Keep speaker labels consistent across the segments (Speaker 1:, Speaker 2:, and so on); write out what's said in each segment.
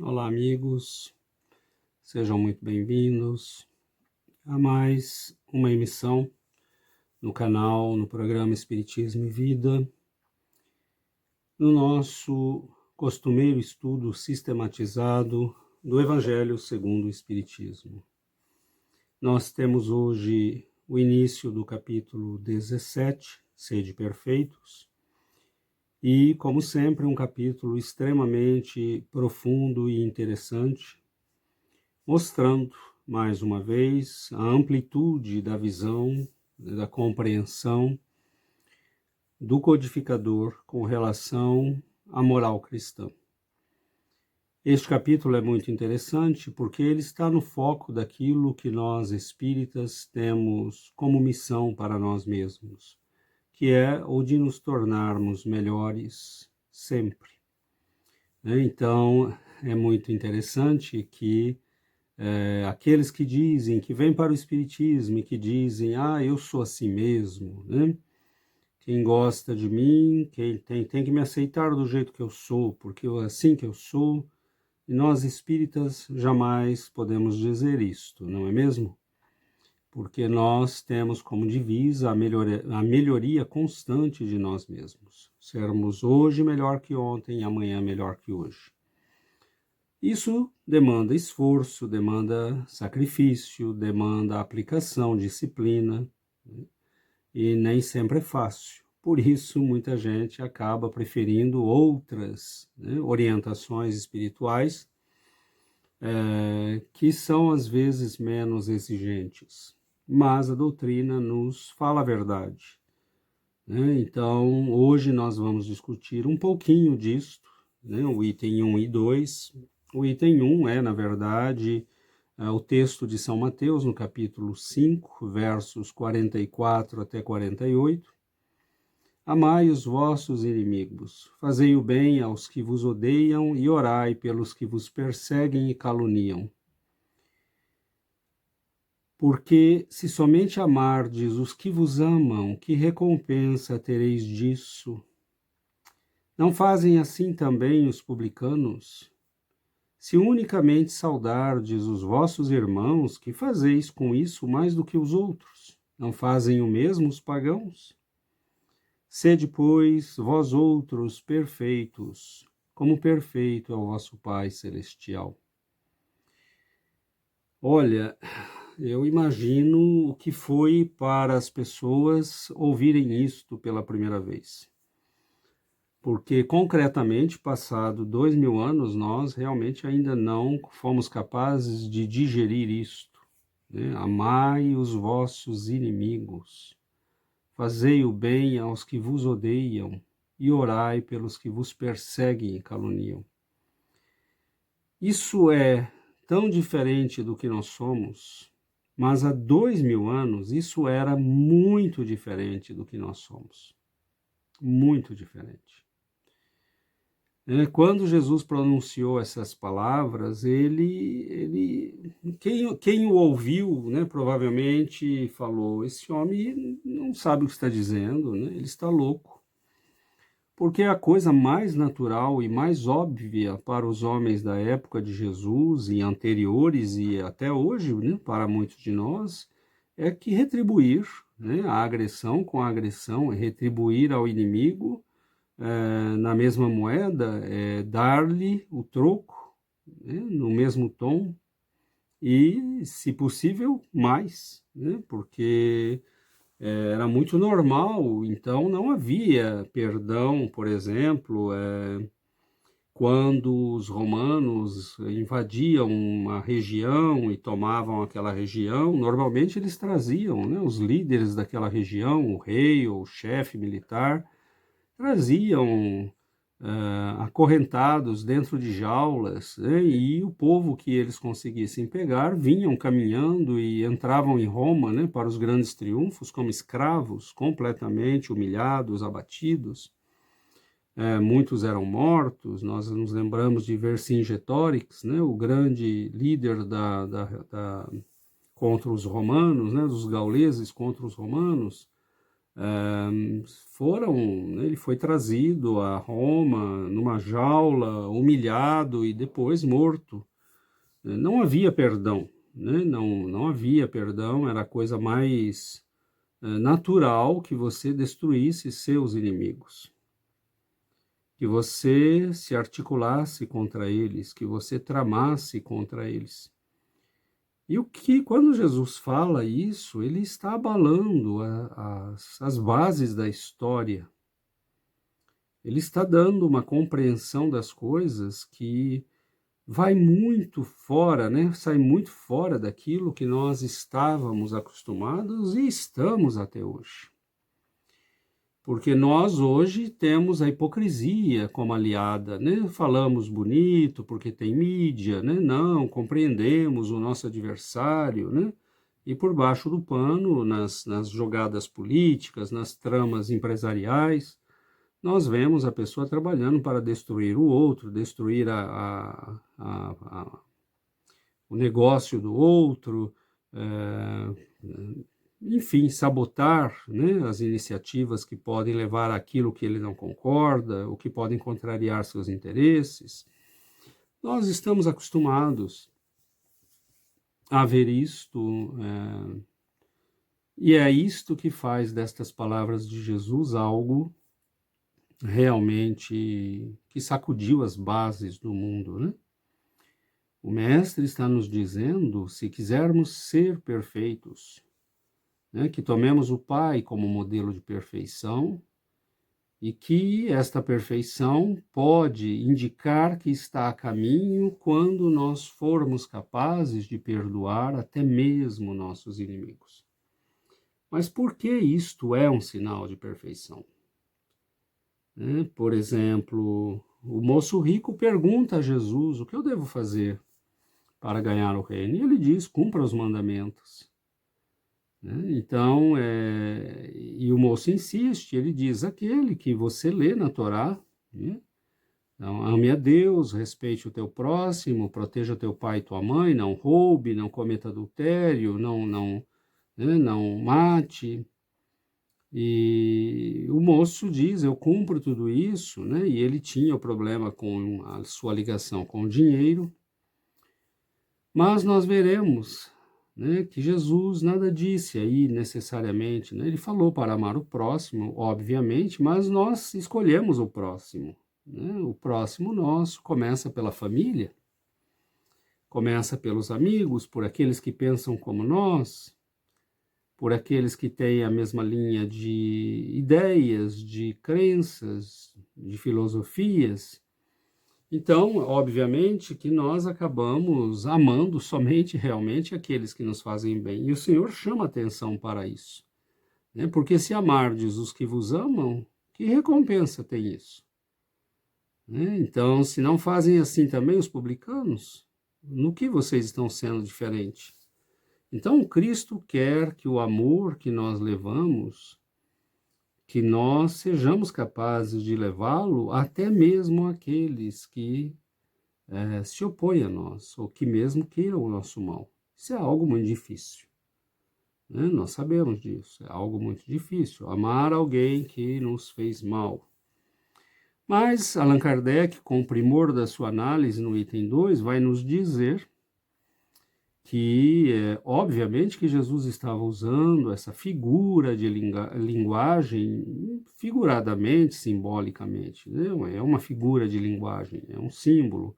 Speaker 1: Olá, amigos, sejam muito bem-vindos a mais uma emissão no canal, no programa Espiritismo e Vida, no nosso costumeiro estudo sistematizado do Evangelho segundo o Espiritismo. Nós temos hoje o início do capítulo 17, Sede Perfeitos, e, como sempre, um capítulo extremamente profundo e interessante, mostrando, mais uma vez, a amplitude da visão, da compreensão do codificador com relação à moral cristã. Este capítulo é muito interessante porque ele está no foco daquilo que nós espíritas temos como missão para nós mesmos, que é o de nos tornarmos melhores sempre. Então, é muito interessante que aqueles que dizem, que vêm para o Espiritismo e que dizem, eu sou assim mesmo, né? Quem gosta de mim, quem tem que me aceitar do jeito que eu sou, porque é assim que eu sou. E nós espíritas jamais podemos dizer isto, não é mesmo? Porque nós temos como divisa a melhoria constante de nós mesmos. Sermos hoje melhor que ontem e amanhã melhor que hoje. Isso demanda esforço, demanda sacrifício, demanda aplicação, disciplina, né? E nem sempre é fácil. Por isso, muita gente acaba preferindo outras, orientações espirituais, que são às vezes menos exigentes. Mas a doutrina nos fala a verdade, né? Então, hoje nós vamos discutir um pouquinho disto, né? O item 1 e 2. O item 1 é, na verdade, o texto de São Mateus, no capítulo 5, versos 44 até 48. Amai os vossos inimigos, fazei o bem aos que vos odeiam e orai pelos que vos perseguem e caluniam. Porque se somente amardes os que vos amam, que recompensa tereis disso? Não fazem assim também os publicanos? Se unicamente saudardes os vossos irmãos, que fazeis com isso mais do que os outros? Não fazem o mesmo os pagãos? Sede, pois, vós outros perfeitos, como perfeito é o vosso Pai Celestial. Olha, eu imagino o que foi para as pessoas ouvirem isto pela primeira vez. Porque, concretamente, passado 2000 anos, nós realmente ainda não fomos capazes de digerir isto, né? Amai os vossos inimigos, fazei o bem aos que vos odeiam e orai pelos que vos perseguem e caluniam. Isso é tão diferente do que nós somos, mas há 2000 anos isso era muito diferente do que nós somos. Muito diferente. Quando Jesus pronunciou essas palavras, quem o ouviu, né, provavelmente falou, esse homem não sabe o que está dizendo, né? Ele está louco. Porque a coisa mais natural e mais óbvia para os homens da época de Jesus e anteriores e até hoje, né, para muitos de nós, é que retribuir, né, a agressão com a agressão, retribuir ao inimigo na mesma moeda, dar-lhe o troco, né, no mesmo tom e, se possível, mais, né, porque era muito normal, então não havia perdão, por exemplo, quando os romanos invadiam uma região e tomavam aquela região, normalmente eles traziam, né, os líderes daquela região, o rei ou o chefe militar, traziam acorrentados dentro de jaulas, né, e o povo que eles conseguissem pegar vinham caminhando e entravam em Roma, né, para os grandes triunfos como escravos, completamente humilhados, abatidos. Muitos eram mortos. Nós nos lembramos de Vercingetorix, né, o grande líder contra os romanos, né, dos gauleses contra os romanos. Ele foi trazido a Roma numa jaula, humilhado e depois morto. Não havia perdão, né? Não havia perdão, era a coisa mais natural que você destruísse seus inimigos, que você se articulasse contra eles, que você tramasse contra eles. E quando Jesus fala isso, ele está abalando as bases da história. Ele está dando uma compreensão das coisas que vai muito fora, né? Sai muito fora daquilo que nós estávamos acostumados e estamos até hoje. Porque nós hoje temos a hipocrisia como aliada, né? Falamos bonito porque tem mídia, né? Não compreendemos o nosso adversário, né? E por baixo do pano, nas jogadas políticas, nas tramas empresariais, nós vemos a pessoa trabalhando para destruir o outro, destruir o negócio do outro, enfim, sabotar, né, as iniciativas que podem levar àquilo que ele não concorda, ou que podem contrariar seus interesses. Nós estamos acostumados a ver isto, e é isto que faz destas palavras de Jesus algo realmente que sacudiu as bases do mundo, né? O Mestre está nos dizendo, se quisermos ser perfeitos, né, que tomemos o Pai como modelo de perfeição e que esta perfeição pode indicar que está a caminho quando nós formos capazes de perdoar até mesmo nossos inimigos. Mas por que isto é um sinal de perfeição? Por exemplo, o moço rico pergunta a Jesus: o que eu devo fazer para ganhar o reino? E ele diz: cumpra os mandamentos. Então, e o moço insiste, ele diz: aquele que você lê na Torá, né? Então, ame a Deus, respeite o teu próximo, proteja teu pai e tua mãe, não roube, não cometa adultério, não mate. E o moço diz: eu cumpro tudo isso, né? E ele tinha o problema com a sua ligação com o dinheiro. Mas nós veremos, né, que Jesus nada disse aí necessariamente, né? Ele falou para amar o próximo, obviamente, mas nós escolhemos o próximo, né? O próximo nosso começa pela família, começa pelos amigos, por aqueles que pensam como nós, por aqueles que têm a mesma linha de ideias, de crenças, de filosofias. Então, obviamente, que nós acabamos amando somente realmente aqueles que nos fazem bem. E o Senhor chama atenção para isso, né? Porque se amardes os que vos amam, que recompensa tem isso? Né? Então, se não fazem assim também os publicanos, no que vocês estão sendo diferentes? Então, Cristo quer que o amor que nós levamos, que nós sejamos capazes de levá-lo até mesmo àqueles que se opõem a nós, ou que mesmo queiram o nosso mal. Isso é algo muito difícil, né? Nós sabemos disso, é algo muito difícil, amar alguém que nos fez mal. Mas Allan Kardec, com o primor da sua análise no item 2, vai nos dizer que, obviamente, que Jesus estava usando essa figura de linguagem figuradamente, simbolicamente, né? É uma figura de linguagem, é um símbolo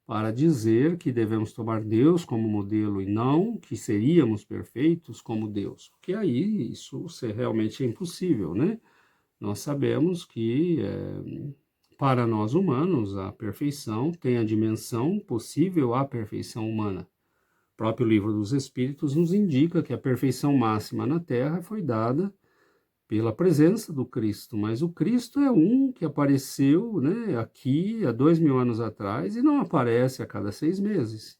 Speaker 1: para dizer que devemos tomar Deus como modelo e não que seríamos perfeitos como Deus, porque aí isso realmente é impossível, né? Nós sabemos que para nós humanos a perfeição tem a dimensão possível à perfeição humana. O próprio Livro dos Espíritos nos indica que a perfeição máxima na Terra foi dada pela presença do Cristo, mas o Cristo é um que apareceu, né, aqui há 2000 anos atrás e não aparece a cada 6 meses,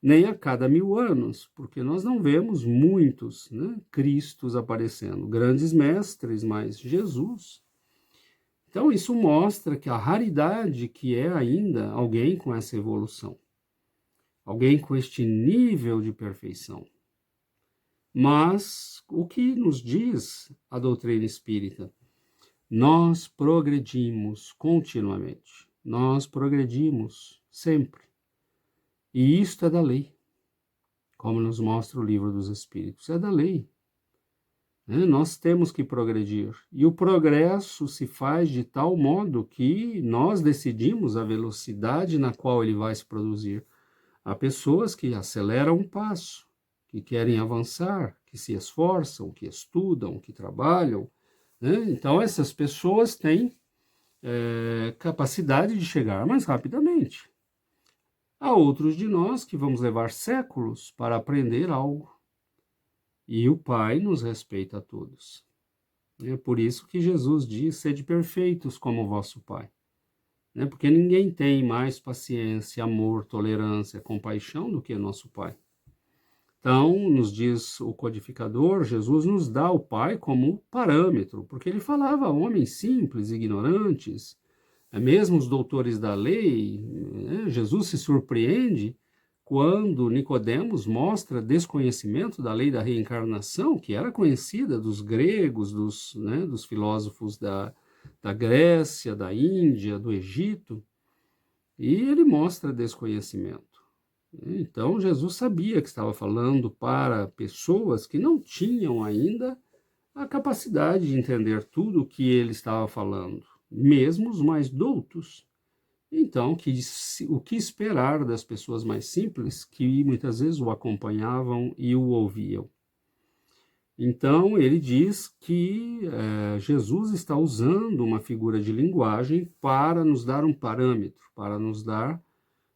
Speaker 1: nem a cada 1000 anos, porque nós não vemos muitos, né, Cristos aparecendo, grandes mestres, mas Jesus. Então isso mostra que a raridade que é ainda alguém com essa evolução, alguém com este nível de perfeição. Mas o que nos diz a doutrina espírita? Nós progredimos continuamente, nós progredimos sempre. E isto é da lei, como nos mostra o Livro dos Espíritos, é da lei. Nós temos que progredir. E o progresso se faz de tal modo que nós decidimos a velocidade na qual ele vai se produzir. Há pessoas que aceleram um passo, que querem avançar, que se esforçam, que estudam, que trabalham. Então, essas pessoas têm capacidade de chegar mais rapidamente. Há outros de nós que vamos levar séculos para aprender algo. E o Pai nos respeita a todos. É por isso que Jesus diz: sede perfeitos como o vosso Pai. Porque ninguém tem mais paciência, amor, tolerância, compaixão do que nosso Pai. Então, nos diz o codificador, Jesus nos dá o Pai como parâmetro, porque ele falava a homens simples, ignorantes, mesmo os doutores da lei. Jesus se surpreende quando Nicodemos mostra desconhecimento da lei da reencarnação, que era conhecida dos gregos, dos filósofos da Grécia, da Índia, do Egito, e ele mostra desconhecimento. Então, Jesus sabia que estava falando para pessoas que não tinham ainda a capacidade de entender tudo o que ele estava falando, mesmo os mais doutos. Então, o que esperar das pessoas mais simples que muitas vezes o acompanhavam e o ouviam? Então, ele diz que Jesus está usando uma figura de linguagem para nos dar um parâmetro, para nos dar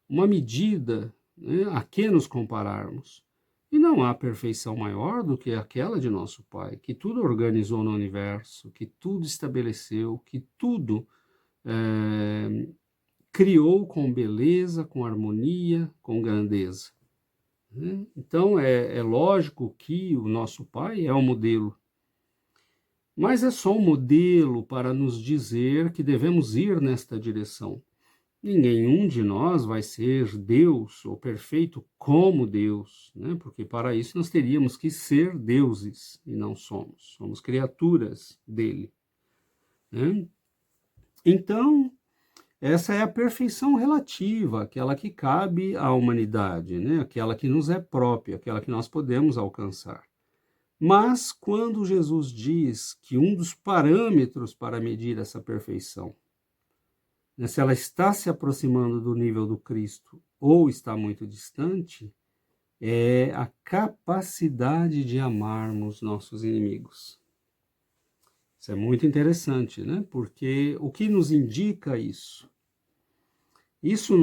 Speaker 1: uma medida, a que nos compararmos. E não há perfeição maior do que aquela de nosso Pai, que tudo organizou no universo, que tudo estabeleceu, que tudo criou com beleza, com harmonia, com grandeza. Então, é lógico que o nosso Pai é o modelo, mas é só um modelo para nos dizer que devemos ir nesta direção. Nenhum de nós vai ser Deus ou perfeito como Deus, porque para isso nós teríamos que ser deuses e não somos. Somos criaturas dele. Então, essa é a perfeição relativa, aquela que cabe à humanidade, aquela que nos é própria, aquela que nós podemos alcançar. Mas quando Jesus diz que um dos parâmetros para medir essa perfeição, se ela está se aproximando do nível do Cristo ou está muito distante, é a capacidade de amarmos nossos inimigos. Isso é muito interessante, porque o que nos indica isso? Isso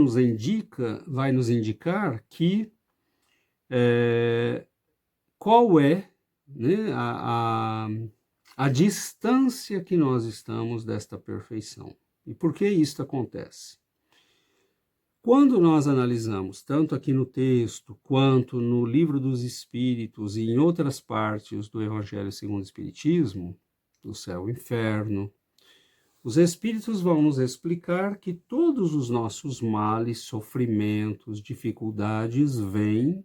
Speaker 1: vai nos indicar que qual é a distância que nós estamos desta perfeição. E por que isso acontece? Quando nós analisamos, tanto aqui no texto, quanto no Livro dos Espíritos e em outras partes do Evangelho segundo o Espiritismo, do céu e inferno, os Espíritos vão nos explicar que todos os nossos males, sofrimentos, dificuldades vêm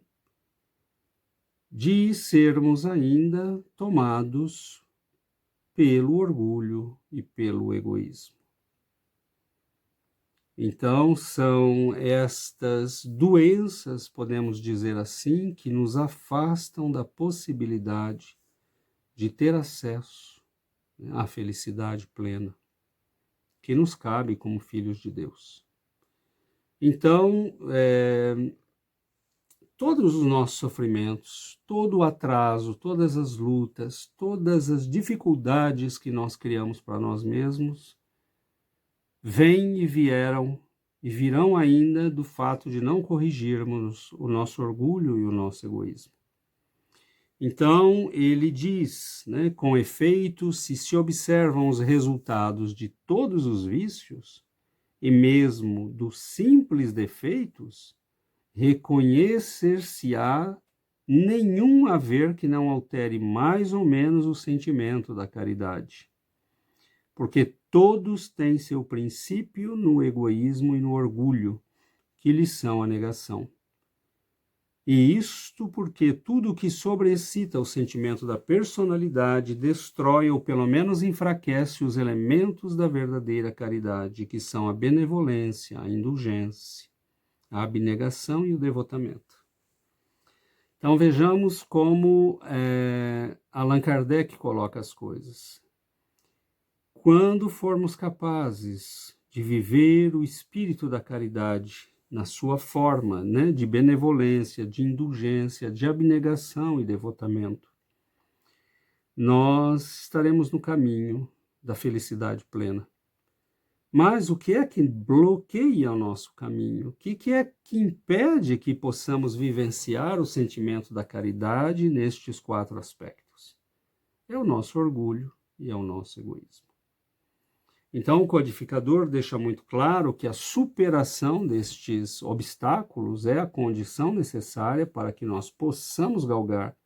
Speaker 1: de sermos ainda tomados pelo orgulho e pelo egoísmo. Então, são estas doenças, podemos dizer assim, que nos afastam da possibilidade de ter acesso à felicidade plena, que nos cabe como filhos de Deus. Então, todos os nossos sofrimentos, todo o atraso, todas as lutas, todas as dificuldades que nós criamos para nós mesmos, vêm e vieram e virão ainda do fato de não corrigirmos o nosso orgulho e o nosso egoísmo. Então, ele diz, com efeito, se observam os resultados de todos os vícios, e mesmo dos simples defeitos, reconhecer-se-á nenhum haver que não altere mais ou menos o sentimento da caridade. Porque todos têm seu princípio no egoísmo e no orgulho, que lhes são a negação. E isto porque tudo que sobreexcita o sentimento da personalidade destrói ou pelo menos enfraquece os elementos da verdadeira caridade, que são a benevolência, a indulgência, a abnegação e o devotamento. Então vejamos como Allan Kardec coloca as coisas. Quando formos capazes de viver o espírito da caridade na sua forma, né, de benevolência, de indulgência, de abnegação e devotamento, nós estaremos no caminho da felicidade plena. Mas o que é que bloqueia o nosso caminho? O que é que impede que possamos vivenciar o sentimento da caridade nestes 4 aspectos? É o nosso orgulho e é o nosso egoísmo. Então, o codificador deixa muito claro que a superação destes obstáculos é a condição necessária para que nós possamos galgar,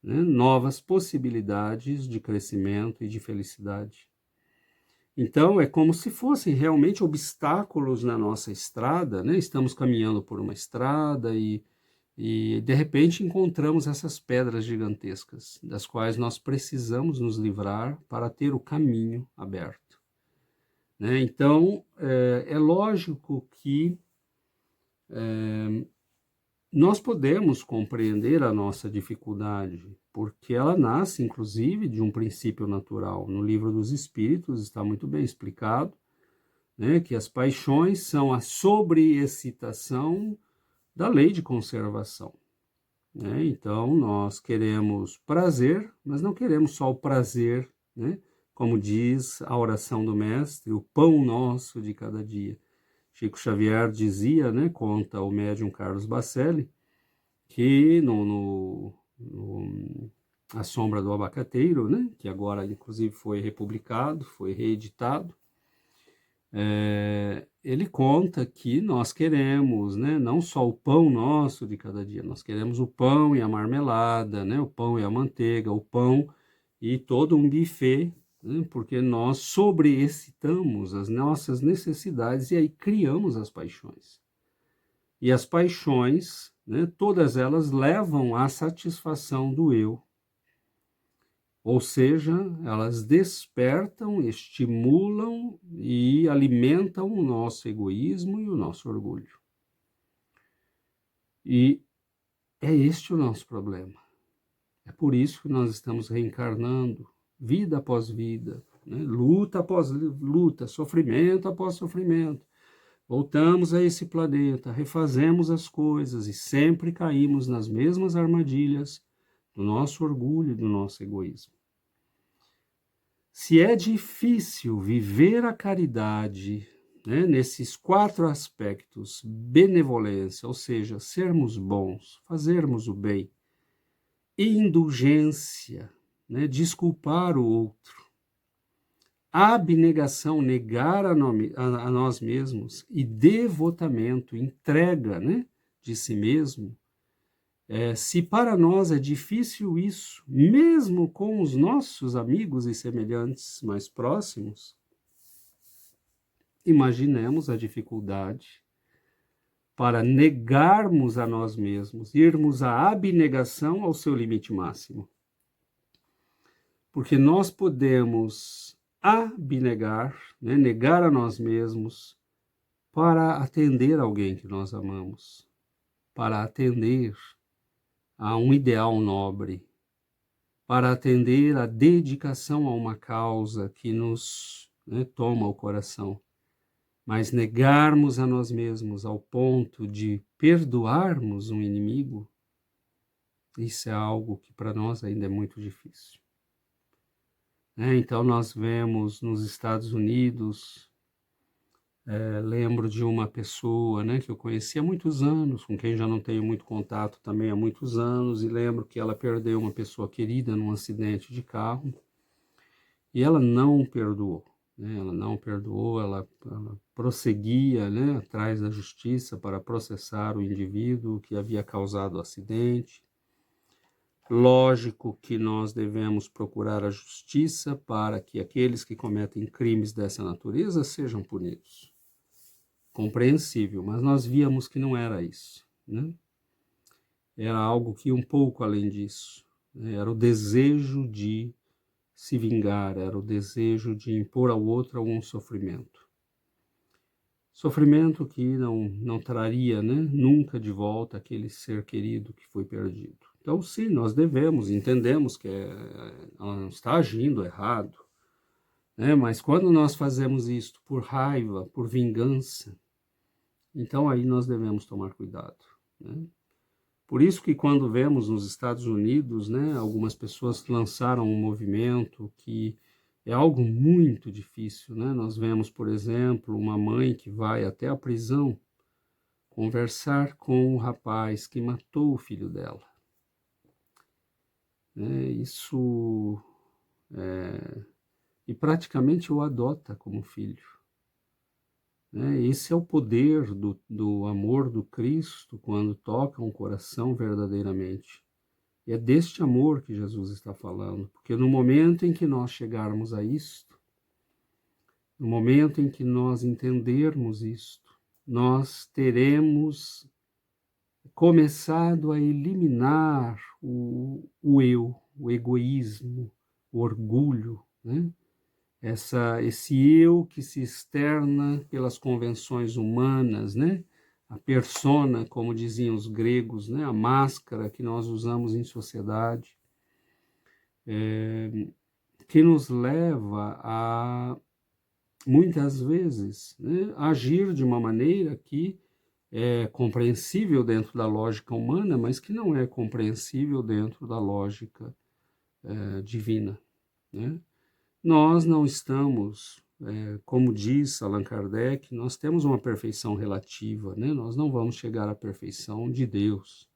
Speaker 1: né, novas possibilidades de crescimento e de felicidade. Então, é como se fossem realmente obstáculos na nossa estrada, né? Estamos caminhando por uma estrada e de repente encontramos essas pedras gigantescas, das quais nós precisamos nos livrar para ter o caminho aberto. Né? Então, é lógico que nós podemos compreender a nossa dificuldade, porque ela nasce, inclusive, de um princípio natural. No Livro dos Espíritos está muito bem explicado, né, que as paixões são a sobreexcitação da lei de conservação. Né? Então, nós queremos prazer, mas não queremos só o prazer, né? Como diz a oração do Mestre, o pão nosso de cada dia. Chico Xavier dizia, né, conta o médium Carlos Bacelli, que A Sombra do Abacateiro, né, que agora inclusive foi republicado, foi reeditado, ele conta que nós queremos, né, não só o pão nosso de cada dia, nós queremos o pão e a marmelada, né, o pão e a manteiga, o pão e todo um buffet, né, porque nós sobreexcitamos as nossas necessidades e aí criamos as paixões. E as paixões, né, todas elas levam à satisfação do eu. Ou seja, elas despertam, estimulam e alimentam o nosso egoísmo e o nosso orgulho. E é este o nosso problema. É por isso que nós estamos reencarnando, vida após vida, né? Luta após luta, sofrimento após sofrimento. Voltamos a esse planeta, refazemos as coisas e sempre caímos nas mesmas armadilhas do nosso orgulho e do nosso egoísmo. Se é difícil viver a caridade, né, nesses 4 aspectos, benevolência, ou seja, sermos bons, fazermos o bem, e indulgência, né, desculpar o outro, abnegação, negar a nós mesmos, e devotamento, entrega, né, de si mesmo, se para nós é difícil isso, mesmo com os nossos amigos e semelhantes mais próximos, imaginemos a dificuldade para negarmos a nós mesmos, irmos à abnegação ao seu limite máximo. Porque nós podemos abnegar, né, negar a nós mesmos para atender alguém que nós amamos, para atender a um ideal nobre, para atender a dedicação a uma causa que nos, né, toma o coração. Mas negarmos a nós mesmos ao ponto de perdoarmos um inimigo, isso é algo que para nós ainda é muito difícil. Então nós vemos nos Estados Unidos, lembro de uma pessoa, né, que eu conheci há muitos anos, com quem já não tenho muito contato também há muitos anos, e lembro que ela perdeu uma pessoa querida num acidente de carro, e ela não perdoou, né, ela prosseguia, né, atrás da justiça para processar o indivíduo que havia causado o acidente. Lógico que nós devemos procurar a justiça para que aqueles que cometem crimes dessa natureza sejam punidos. Compreensível, mas nós víamos que não era isso, né? era algo que ia um pouco além disso, né? Era o desejo de se vingar, era o desejo de impor ao outro algum sofrimento. Sofrimento que não traria, né, nunca de volta aquele ser querido que foi perdido. Então, sim, nós devemos, entendemos que ela não está agindo errado, né? Mas quando nós fazemos isto por raiva, por vingança, então aí nós devemos tomar cuidado, né? Por isso que quando vemos nos Estados Unidos, né, algumas pessoas lançaram um movimento que é algo muito difícil, né? Nós vemos, por exemplo, uma mãe que vai até a prisão conversar com o rapaz que matou o filho dela, né? Isso e praticamente o adota como filho, né? Esse é o poder do amor do Cristo quando toca um coração verdadeiramente. E é deste amor que Jesus está falando, porque no momento em que nós chegarmos a isto, no momento em que nós entendermos isto, nós teremos começado a eliminar o eu, o egoísmo, o orgulho, né? Esse eu que se externa pelas convenções humanas, né? A persona, como diziam os gregos, né? A máscara que nós usamos em sociedade, que nos leva a, muitas vezes, né, agir de uma maneira que é compreensível dentro da lógica humana, mas que não é compreensível dentro da lógica divina, né? Nós não estamos, como diz Allan Kardec, nós temos uma perfeição relativa, né? Nós não vamos chegar à perfeição de Deus,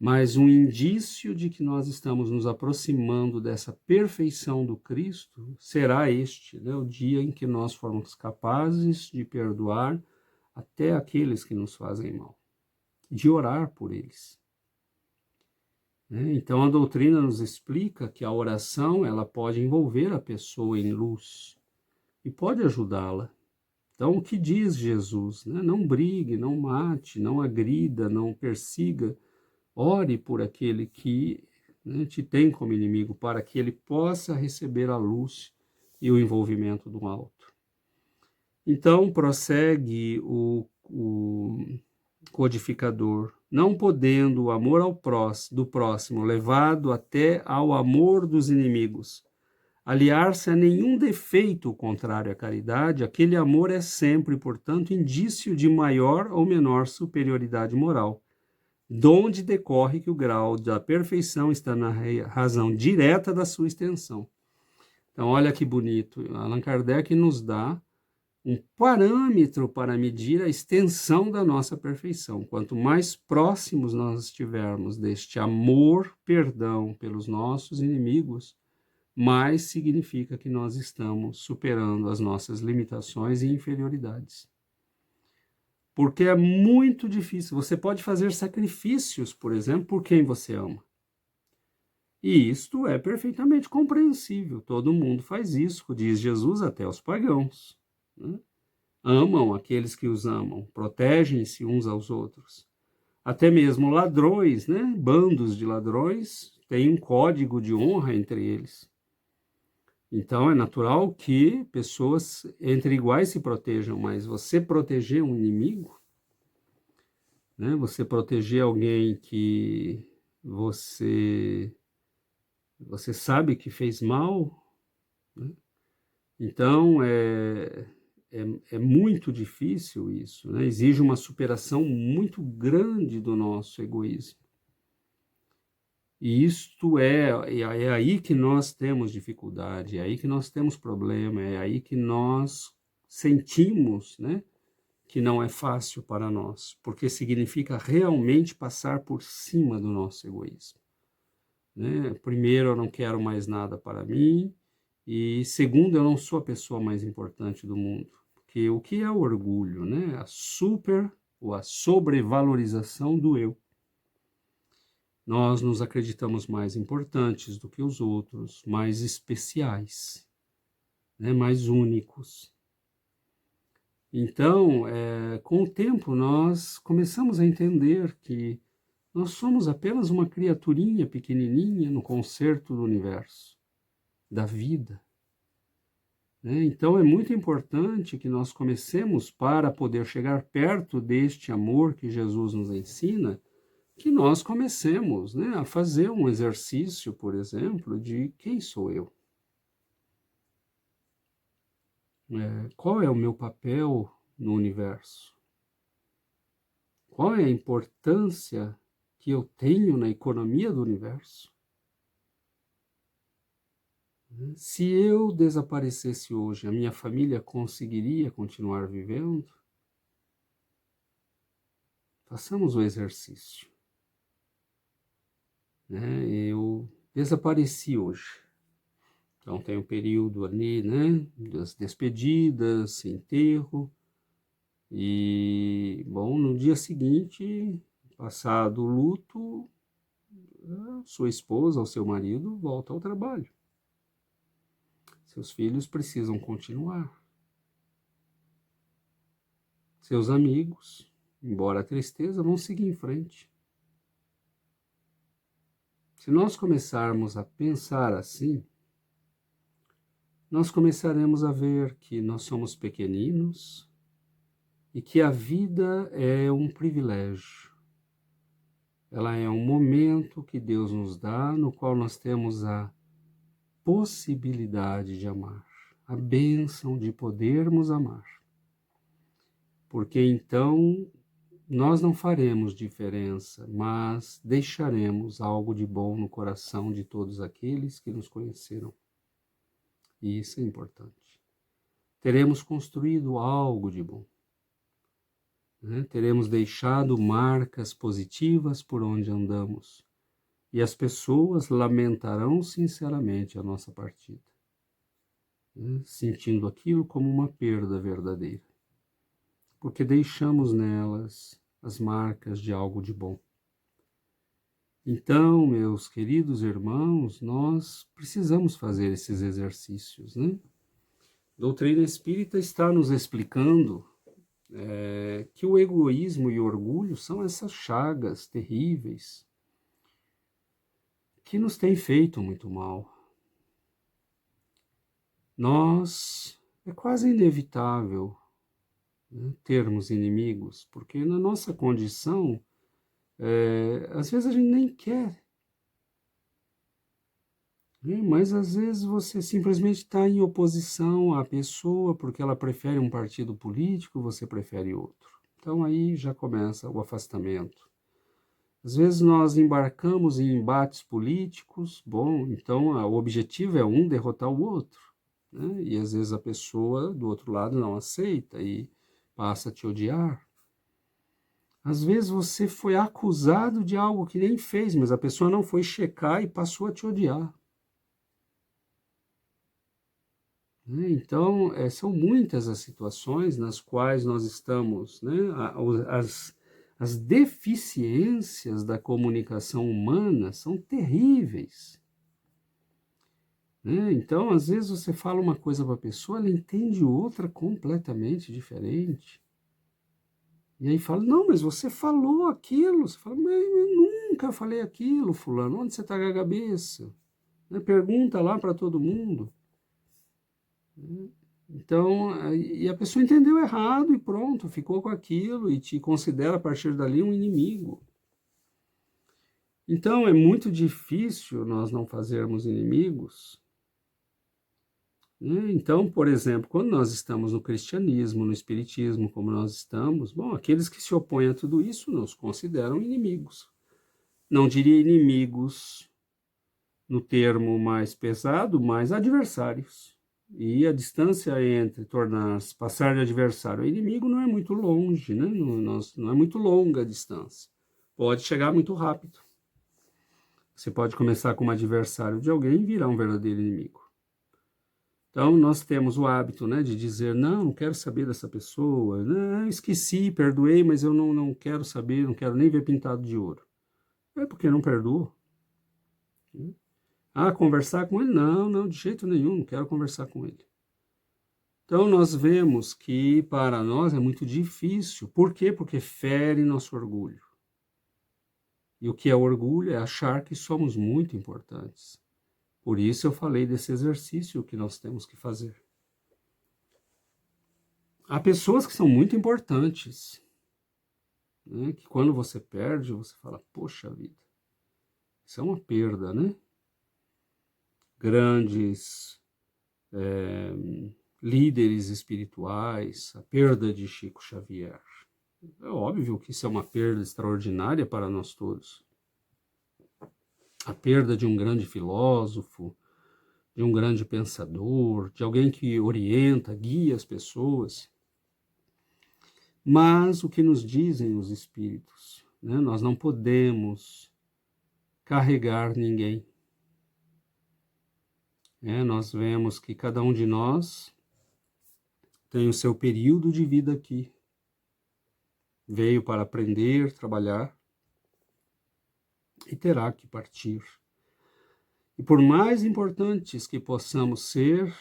Speaker 1: mas um indício de que nós estamos nos aproximando dessa perfeição do Cristo será este, né? O dia em que nós formos capazes de perdoar até aqueles que nos fazem mal, de orar por eles, né? Então a doutrina nos explica que a oração ela pode envolver a pessoa em luz e pode ajudá-la. Então o que diz Jesus, né? Não brigue, não mate, não agrida, não persiga. Ore por aquele que, né, te tem como inimigo, para que ele possa receber a luz e o envolvimento do alto. Então prossegue o codificador, não podendo o amor do próximo, levado até ao amor dos inimigos, aliar-se a nenhum defeito contrário à caridade, aquele amor é sempre, portanto, indício de maior ou menor superioridade moral, donde decorre que o grau da perfeição está na razão direta da sua extensão. Então, olha que bonito, Allan Kardec nos dá um parâmetro para medir a extensão da nossa perfeição. Quanto mais próximos nós estivermos deste amor, perdão pelos nossos inimigos, mais significa que nós estamos superando as nossas limitações e inferioridades. Porque é muito difícil. Você pode fazer sacrifícios, por exemplo, por quem você ama. E isto é perfeitamente compreensível. Todo mundo faz isso, diz Jesus, até os pagãos, né? Amam aqueles que os amam, protegem-se uns aos outros. Até mesmo ladrões, né? Bandos de ladrões têm um código de honra entre eles. Então é natural que pessoas entre iguais se protejam, mas você proteger um inimigo, né? Você proteger alguém que você sabe que fez mal, né? Então é muito difícil isso, né? Exige uma superação muito grande do nosso egoísmo. E isto é aí que nós temos dificuldade, é aí que nós temos problema, é aí que nós sentimos, né, que não é fácil para nós, porque significa realmente passar por cima do nosso egoísmo, né? Primeiro, eu não quero mais nada para mim, e segundo, eu não sou a pessoa mais importante do mundo, porque o que é o orgulho, né? A sobrevalorização do eu. Nós nos acreditamos mais importantes do que os outros, mais especiais, né? Mais únicos. Então, com o tempo, nós começamos a entender que Nós somos apenas uma criaturinha pequenininha no concerto do universo, da vida. Então é muito importante que nós comecemos, para poder chegar perto deste amor que Jesus nos ensina, que nós comecemos, a fazer um exercício, por exemplo, de quem sou eu? Qual é o meu papel no universo? Qual é a importância que eu tenho na economia do universo? Se eu desaparecesse hoje, a minha família conseguiria continuar vivendo? Façamos o exercício. Eu desapareci hoje. Então tem um período ali, das despedidas, enterro. E, bom, no dia seguinte, passado o luto, sua esposa ou seu marido volta ao trabalho. Seus filhos precisam continuar. Seus amigos, embora a tristeza, vão seguir em frente. Se nós começarmos a pensar assim, nós começaremos a ver que nós somos pequeninos e que a vida é um privilégio. Ela é um momento que Deus nos dá, no qual nós temos a possibilidade de amar, a bênção de podermos amar. Porque então nós não faremos diferença, mas deixaremos algo de bom no coração de todos aqueles que nos conheceram. E isso é importante. Teremos construído algo de bom. Teremos deixado marcas positivas por onde andamos. E as pessoas lamentarão sinceramente a nossa partida, sentindo aquilo como uma perda verdadeira, porque deixamos nelas as marcas de algo de bom. Então, meus queridos irmãos, nós precisamos fazer esses exercícios. A doutrina espírita está nos explicando que o egoísmo e o orgulho são essas chagas terríveis que nos têm feito muito mal. É quase inevitável termos inimigos, porque na nossa condição, às vezes a gente nem quer, mas às vezes você simplesmente está em oposição à pessoa porque ela prefere um partido político, você prefere outro. Então aí já começa o afastamento. Às vezes nós embarcamos em embates políticos, então o objetivo é um derrotar o outro, e às vezes a pessoa do outro lado não aceita e passa a te odiar. Às vezes você foi acusado de algo que nem fez, mas a pessoa não foi checar e passou a te odiar. Então, são muitas as situações nas quais nós estamos, as deficiências da comunicação humana são terríveis. Então, às vezes você fala uma coisa para a pessoa, ela entende outra completamente diferente. E aí fala, não, mas você falou aquilo. Você fala, mas eu nunca falei aquilo, fulano, onde você está com a cabeça? Pergunta lá para todo mundo. Então, e a pessoa entendeu errado e pronto, ficou com aquilo e te considera a partir dali um inimigo. Então, é muito difícil nós não fazermos inimigos. Então, por exemplo, quando nós estamos no cristianismo, no espiritismo, como nós estamos, aqueles que se opõem a tudo isso nos consideram inimigos. Não diria inimigos no termo mais pesado, mas adversários. E a distância entre passar de adversário a inimigo não é muito longe, não é muito longa a distância. Pode chegar muito rápido. Você pode começar como adversário de alguém e virar um verdadeiro inimigo. Então, nós temos o hábito, de dizer, não quero saber dessa pessoa, esqueci, perdoei, mas eu não quero saber, não quero nem ver pintado de ouro. É porque não perdoou. Conversar com ele? Não, de jeito nenhum, não quero conversar com ele. Então, nós vemos que para nós é muito difícil. Por quê? Porque fere nosso orgulho. E o que é orgulho é achar que somos muito importantes. Por isso eu falei desse exercício que nós temos que fazer. Há pessoas que são muito importantes, né? Que quando você perde, você fala, poxa vida, isso é uma perda, né? Grandes líderes espirituais, a perda de Chico Xavier. É óbvio que isso é uma perda extraordinária para nós todos. A perda de um grande filósofo, de um grande pensador, de alguém que orienta, guia as pessoas. Mas o que nos dizem os espíritos, né? Nós não podemos carregar ninguém. Nós vemos que cada um de nós tem o seu período de vida aqui. Veio para aprender, trabalhar e terá que partir. E por mais importantes que possamos ser,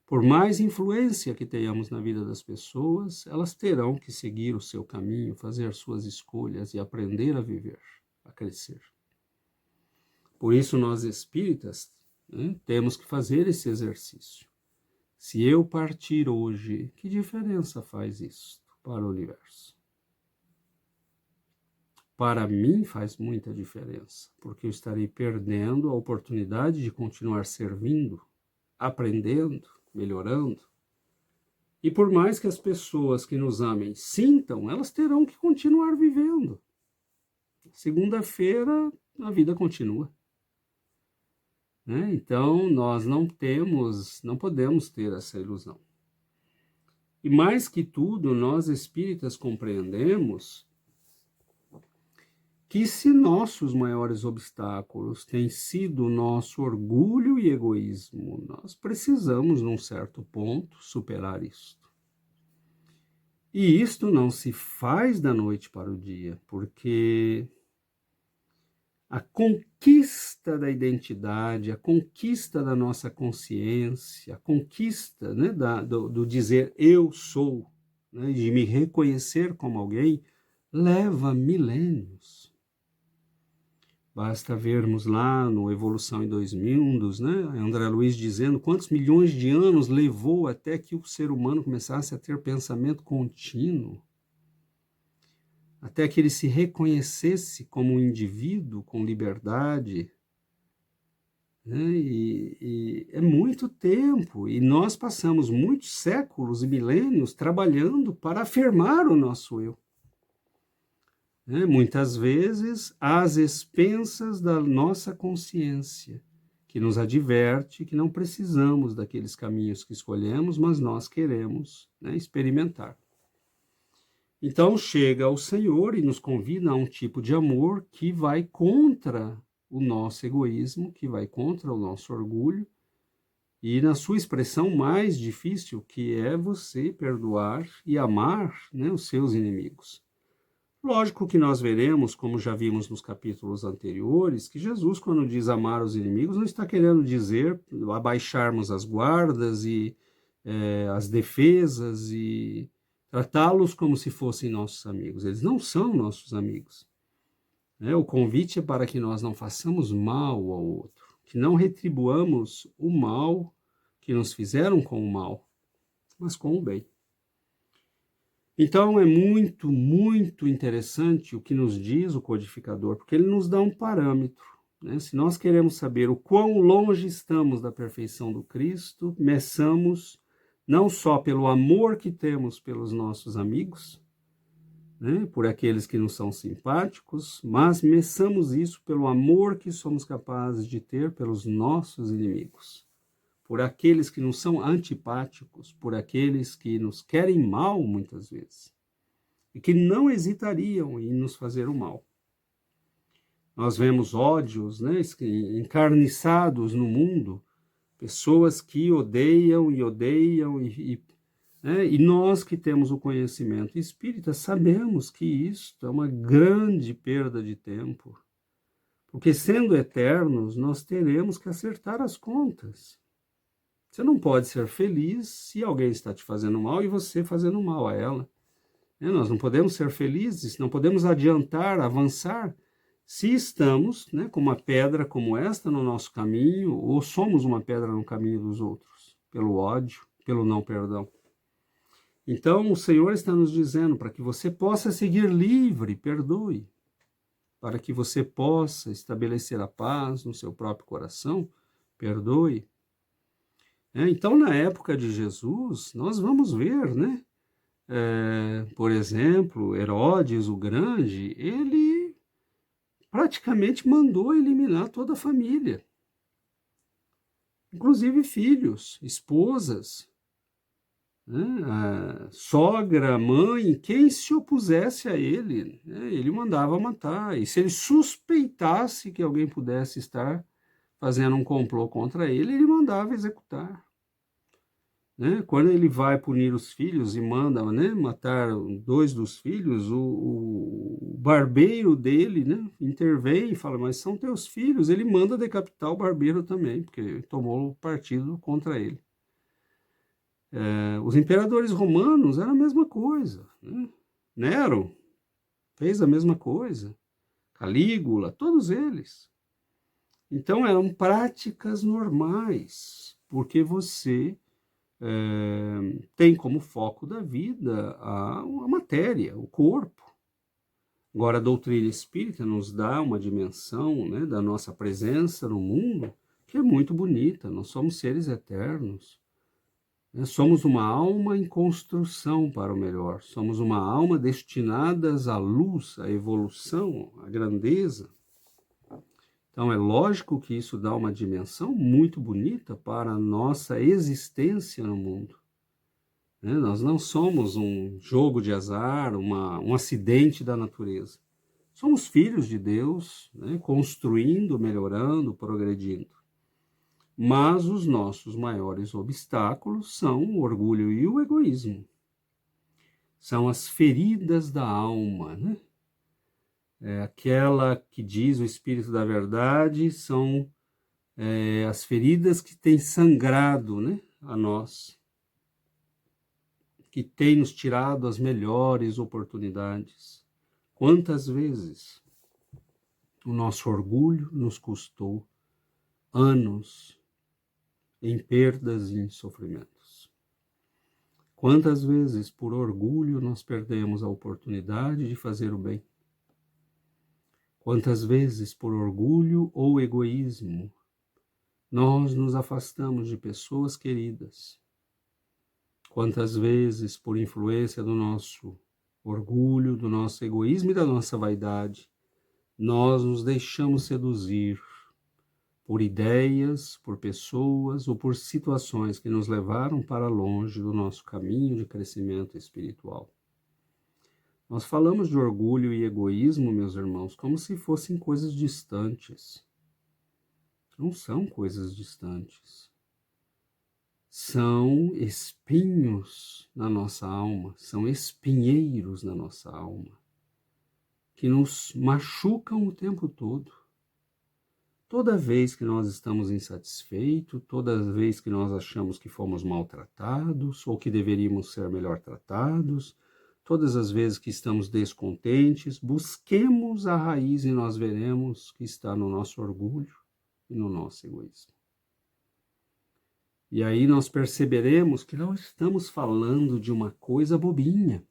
Speaker 1: por mais influência que tenhamos na vida das pessoas, elas terão que seguir o seu caminho, fazer suas escolhas e aprender a viver, a crescer. Por isso nós espíritas, né, temos que fazer esse exercício. Se eu partir hoje, que diferença faz isso para o universo? Para mim faz muita diferença, porque eu estarei perdendo a oportunidade de continuar servindo, aprendendo, melhorando. E por mais que as pessoas que nos amem sintam, elas terão que continuar vivendo. Segunda-feira, a vida continua. Então, nós não podemos ter essa ilusão. E mais que tudo, nós espíritas compreendemos que se nossos maiores obstáculos têm sido o nosso orgulho e egoísmo, nós precisamos, num certo ponto, superar isto. E isto não se faz da noite para o dia, porque a conquista da identidade, a conquista da nossa consciência, a conquista, né, do dizer eu sou, né, de me reconhecer como alguém, leva milênios. Basta vermos lá no Evolução em 2 Mundos, né, André Luiz dizendo quantos milhões de anos levou até que o ser humano começasse a ter pensamento contínuo, até que ele se reconhecesse como um indivíduo com liberdade. E é muito tempo, e nós passamos muitos séculos e milênios trabalhando para afirmar o nosso eu. Muitas vezes às expensas da nossa consciência, que nos adverte que não precisamos daqueles caminhos que escolhemos, mas nós queremos, experimentar. Então chega o Senhor e nos convida a um tipo de amor que vai contra o nosso egoísmo, que vai contra o nosso orgulho, e na sua expressão mais difícil, que é você perdoar e amar, os seus inimigos. Lógico que nós veremos, como já vimos nos capítulos anteriores, que Jesus, quando diz amar os inimigos, não está querendo dizer abaixarmos as guardas e as defesas e tratá-los como se fossem nossos amigos. Eles não são nossos amigos. O convite é para que nós não façamos mal ao outro, que não retribuamos o mal que nos fizeram com o mal, mas com o bem. Então é muito, muito interessante o que nos diz o codificador, porque ele nos dá um parâmetro. Se nós queremos saber o quão longe estamos da perfeição do Cristo, meçamos não só pelo amor que temos pelos nossos amigos, por aqueles que nos são simpáticos, mas meçamos isso pelo amor que somos capazes de ter pelos nossos inimigos, por aqueles que nos são antipáticos, por aqueles que nos querem mal muitas vezes, e que não hesitariam em nos fazer o mal. Nós vemos ódios, encarniçados no mundo, pessoas que odeiam, e nós que temos o conhecimento espírita sabemos que isto é uma grande perda de tempo, porque sendo eternos nós teremos que acertar as contas. Você não pode ser feliz se alguém está te fazendo mal e você fazendo mal a ela. Nós não podemos ser felizes, não podemos adiantar, avançar, Se estamos, né, com uma pedra como esta no nosso caminho, ou somos uma pedra no caminho dos outros, pelo ódio, pelo não perdão. Então, o Senhor está nos dizendo para que você possa seguir livre, perdoe, para que você possa estabelecer a paz no seu próprio coração, perdoe. Então, na época de Jesus, nós vamos ver, né? Por exemplo, Herodes o Grande, ele praticamente mandou eliminar toda a família, inclusive filhos, esposas, né? A sogra, mãe, quem se opusesse a ele, né? Ele mandava matar. E se ele suspeitasse que alguém pudesse estar fazendo um complô contra ele, ele mandava executar. Né? Quando ele vai punir os filhos e manda, né, matar 2 dos filhos, o barbeiro dele, né, intervém e fala, mas são teus filhos. Ele manda decapitar o barbeiro também, porque tomou partido contra ele. Os imperadores romanos era a mesma coisa. Né? Nero fez a mesma coisa. Calígula, todos eles. Então eram práticas normais, porque você tem como foco da vida a matéria, o corpo. Agora, a doutrina espírita nos dá uma dimensão, né, da nossa presença no mundo que é muito bonita. Nós somos seres eternos. Né? Somos uma alma em construção para o melhor. Somos uma alma destinadas à luz, à evolução, à grandeza. Então, é lógico que isso dá uma dimensão muito bonita para a nossa existência no mundo. Nós não somos um jogo de azar, um acidente da natureza. Somos filhos de Deus, né, construindo, melhorando, progredindo. Mas os nossos maiores obstáculos são o orgulho e o egoísmo. São as feridas da alma, né? Aquela que diz o Espírito da Verdade, são as feridas que têm sangrado, né, a nós, que têm nos tirado as melhores oportunidades. Quantas vezes o nosso orgulho nos custou anos em perdas e em sofrimentos. Quantas vezes, por orgulho, nós perdemos a oportunidade de fazer o bem. Quantas vezes, por orgulho ou egoísmo, nós nos afastamos de pessoas queridas. Quantas vezes, por influência do nosso orgulho, do nosso egoísmo e da nossa vaidade, nós nos deixamos seduzir por ideias, por pessoas ou por situações que nos levaram para longe do nosso caminho de crescimento espiritual. Nós falamos de orgulho e egoísmo, meus irmãos, como se fossem coisas distantes. Não são coisas distantes. São espinhos na nossa alma, são espinheiros na nossa alma, que nos machucam o tempo todo. Toda vez que nós estamos insatisfeitos, toda vez que nós achamos que fomos maltratados ou que deveríamos ser melhor tratados, todas as vezes que estamos descontentes, busquemos a raiz e nós veremos que está no nosso orgulho e no nosso egoísmo. E aí nós perceberemos que não estamos falando de uma coisa bobinha.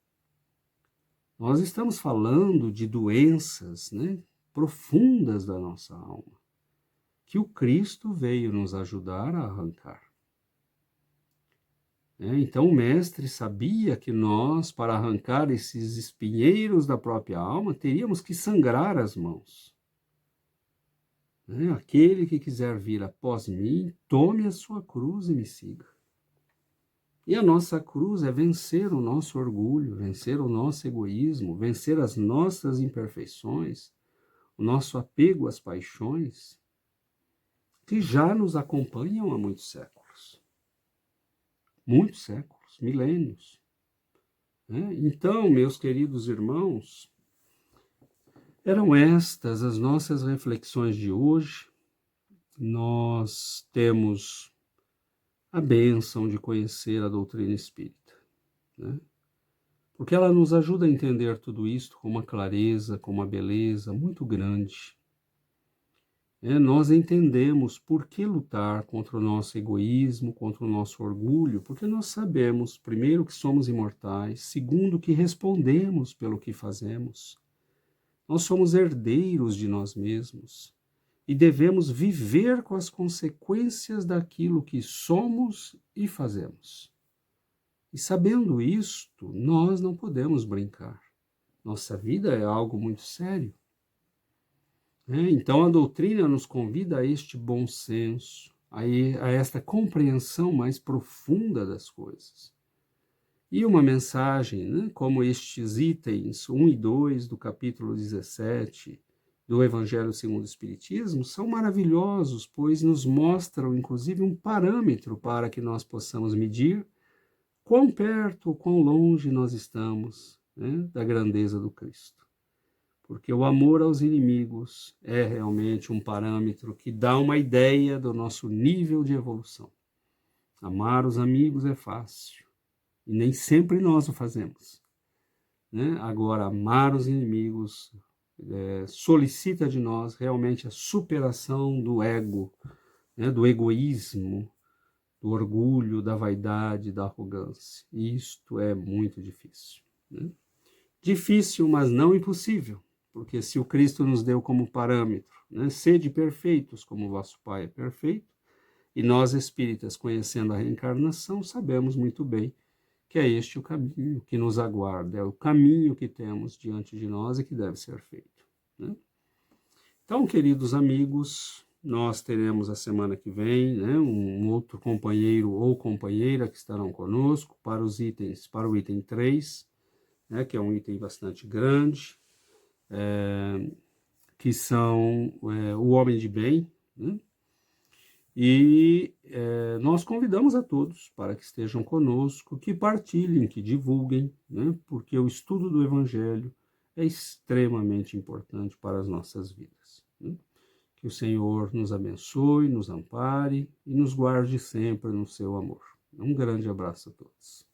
Speaker 1: Nós estamos falando de doenças, né, profundas da nossa alma, que o Cristo veio nos ajudar a arrancar. Então o mestre sabia que nós, para arrancar esses espinheiros da própria alma, teríamos que sangrar as mãos. Aquele que quiser vir após mim, tome a sua cruz e me siga. E a nossa cruz é vencer o nosso orgulho, vencer o nosso egoísmo, vencer as nossas imperfeições, o nosso apego às paixões, que já nos acompanham há muitos séculos, milênios. Então, meus queridos irmãos, eram estas as nossas reflexões de hoje. Nós temos a bênção de conhecer a doutrina espírita, porque ela nos ajuda a entender tudo isso com uma clareza, com uma beleza muito grande. Nós entendemos por que lutar contra o nosso egoísmo, contra o nosso orgulho, porque nós sabemos, primeiro, que somos imortais, segundo, que respondemos pelo que fazemos. Nós somos herdeiros de nós mesmos e devemos viver com as consequências daquilo que somos e fazemos. E sabendo isto, nós não podemos brincar. Nossa vida é algo muito sério. Então a doutrina nos convida a este bom senso, a esta compreensão mais profunda das coisas. E uma mensagem, como estes itens 1 e 2 do capítulo 17 do Evangelho segundo o Espiritismo, são maravilhosos, pois nos mostram, inclusive, um parâmetro para que nós possamos medir quão perto ou quão longe nós estamos, da grandeza do Cristo. Porque o amor aos inimigos é realmente um parâmetro que dá uma ideia do nosso nível de evolução. Amar os amigos é fácil, e nem sempre nós o fazemos. Agora, amar os inimigos solicita de nós realmente a superação do ego, do egoísmo, do orgulho, da vaidade, da arrogância. E isto é muito difícil. Difícil, mas não impossível. Porque se o Cristo nos deu como parâmetro, sede perfeitos como vosso Pai é perfeito, e nós espíritas, conhecendo a reencarnação, sabemos muito bem que é este o caminho que nos aguarda, é o caminho que temos diante de nós e que deve ser feito. Então, queridos amigos, nós teremos a semana que vem um outro companheiro ou companheira que estarão conosco para o item 3, que é um item bastante grande, que são o homem de bem, e nós convidamos a todos para que estejam conosco, que partilhem, que divulguem, porque o estudo do Evangelho é extremamente importante para as nossas vidas. Que o Senhor nos abençoe, nos ampare e nos guarde sempre no seu amor. Um grande abraço a todos.